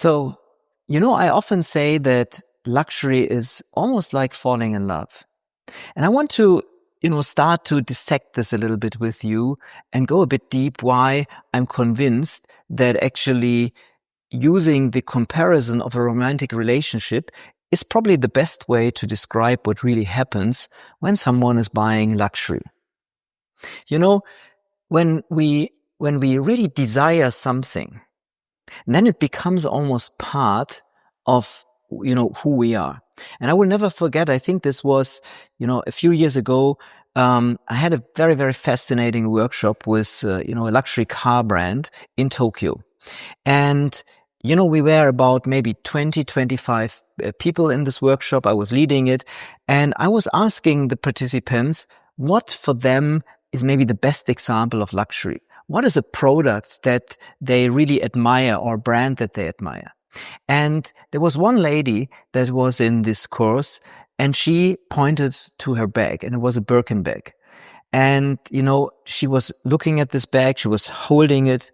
So, I often say that luxury is almost like falling in love. And I want to, start to dissect this a little bit with you and go a bit deep why I'm convinced that actually using the comparison of a romantic relationship is probably the best way to describe what really happens when someone is buying luxury. When we really desire something, then it becomes almost part of, who we are. And I will never forget, I think this was, a few years ago, I had a very, very fascinating workshop with, a luxury car brand in Tokyo. And, we were about maybe 20, 25 people in this workshop. I was leading it. And I was asking the participants what for them is maybe the best example of luxury. What is a product that they really admire or brand that they admire? And there was one lady that was in this course and she pointed to her bag, and it was a Birkin bag. And, she was looking at this bag, she was holding it,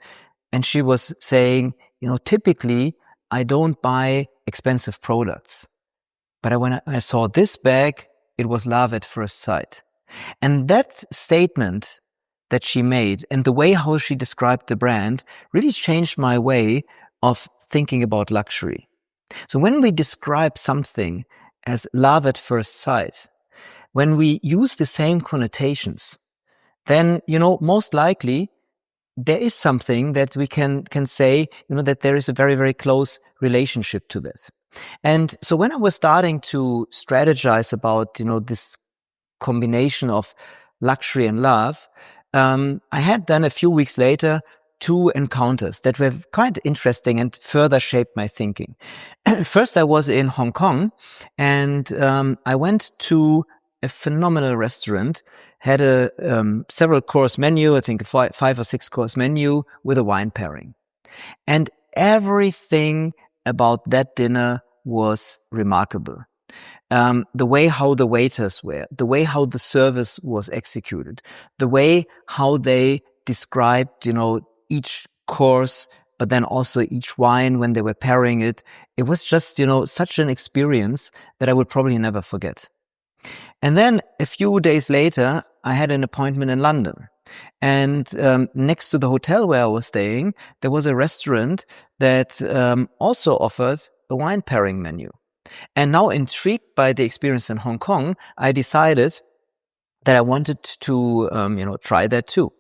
and she was saying, typically I don't buy expensive products. But when I saw this bag, it was love at first sight. And that statement that she made and the way how she described the brand really changed my way of thinking about luxury. So when we describe something as love at first sight, when we use the same connotations, then, most likely there is something that we can say, that there is a very, very close relationship to that. And so when I was starting to strategize about, this combination of luxury and love, I had then a few weeks later 2 encounters that were quite interesting and further shaped my thinking. First, I was in Hong Kong and I went to a phenomenal restaurant, had a several course menu, I think a 5 or 6 course menu with a wine pairing. And everything about that dinner was remarkable. The way how the waiters were, the way how the service was executed, the way how they described, each course, but then also each wine when they were pairing it. It was just, such an experience that I will probably never forget. And then a few days later, I had an appointment in London. And next to the hotel where I was staying, there was a restaurant that also offered a wine pairing menu. And now, intrigued by the experience in Hong Kong, I decided that I wanted to, try that too.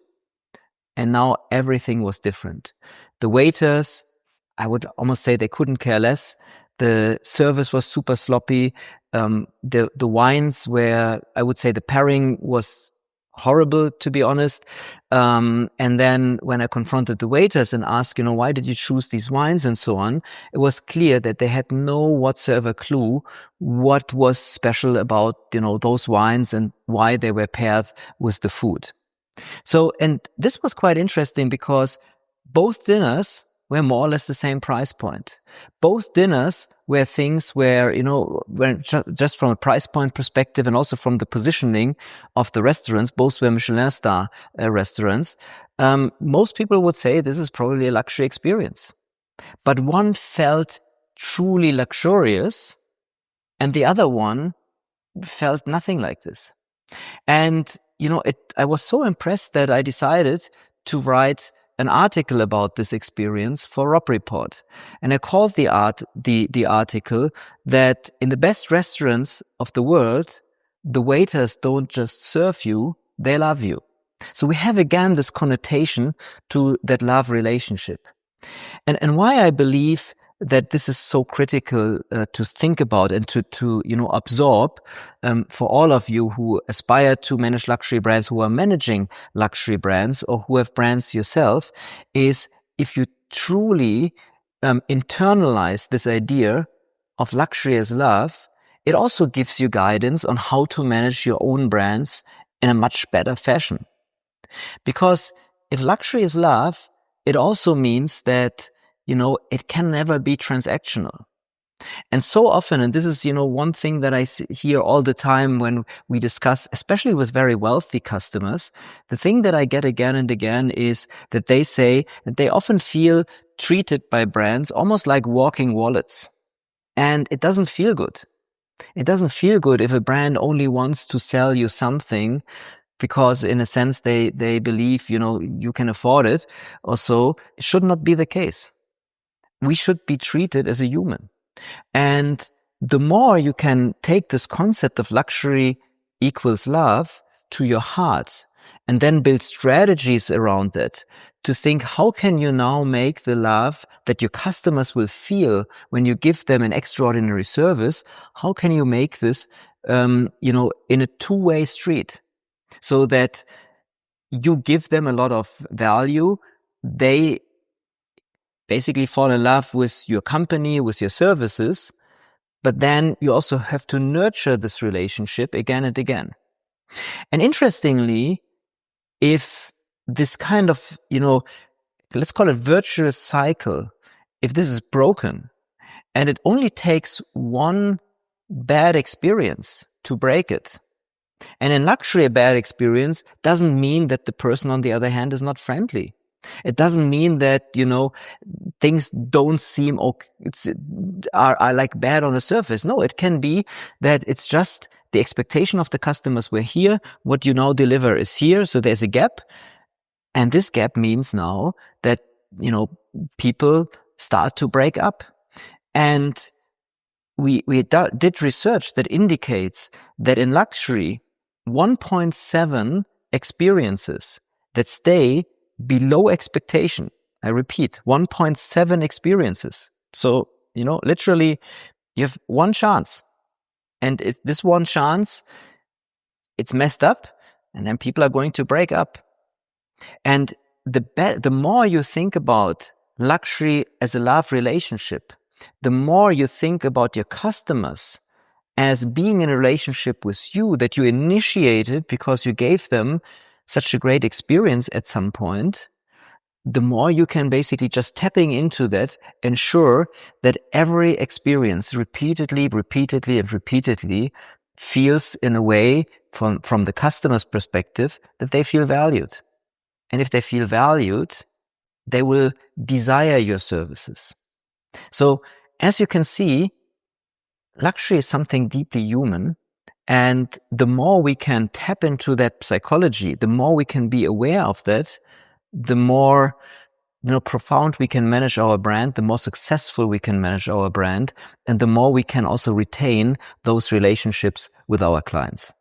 And now everything was different. The waiters, I would almost say they couldn't care less. The service was super sloppy. The wines were, I would say the pairing was horrible, to be honest. And then when I confronted the waiters and asked, why did you choose these wines and so on, it was clear that they had no whatsoever clue what was special about, those wines and why they were paired with the food. So, and this was quite interesting because both dinners were more or less the same price point. Both dinners were things where, just from a price point perspective and also from the positioning of the restaurants, both were Michelin-star restaurants. Most people would say this is probably a luxury experience. But one felt truly luxurious and the other one felt nothing like this. And I was so impressed that I decided to write an article about this experience for Rob Report. And I called the article that in the best restaurants of the world, the waiters don't just serve you, they love you. So we have again this connotation to that love relationship. And why I believe that this is so critical to think about and to absorb for all of you who aspire to manage luxury brands, who are managing luxury brands or who have brands yourself, is if you truly internalize this idea of luxury as love, it also gives you guidance on how to manage your own brands in a much better fashion. Because if luxury is love, it also means that it can never be transactional. And so often, and this is, one thing that I hear all the time when we discuss, especially with very wealthy customers, the thing that I get again and again is that they say that they often feel treated by brands almost like walking wallets. And it doesn't feel good. It doesn't feel good if a brand only wants to sell you something because in a sense they believe, you can afford it or so. It should not be the case. We should be treated as a human. And the more you can take this concept of luxury equals love to your heart and then build strategies around that to think, how can you now make the love that your customers will feel when you give them an extraordinary service? How can you make this, in a two-way street so that you give them a lot of value? They basically fall in love with your company, with your services, but then you also have to nurture this relationship again and again. And interestingly, if this kind of, let's call it virtuous cycle, if this is broken and it only takes one bad experience to break it, and in luxury, a bad experience doesn't mean that the person on the other hand is not friendly. It doesn't mean that, things don't seem are like bad on the surface. No, it can be that it's just the expectation of the customers were here. What you now deliver is here. So there's a gap. And this gap means now that, people start to break up. And we did research that indicates that in luxury, 1.7 experiences that stay below expectation. I repeat, 1.7 experiences. So, literally you have one chance. And this one chance, it's messed up and then people are going to break up. And the more you think about luxury as a love relationship, the more you think about your customers as being in a relationship with you that you initiated because you gave them such a great experience at some point, the more you can basically just tapping into that ensure that every experience repeatedly feels in a way from the customer's perspective that they feel valued. And if they feel valued, they will desire your services. So as you can see, luxury is something deeply human. And the more we can tap into that psychology, the more we can be aware of that, the more profound we can manage our brand, the more successful we can manage our brand, and the more we can also retain those relationships with our clients.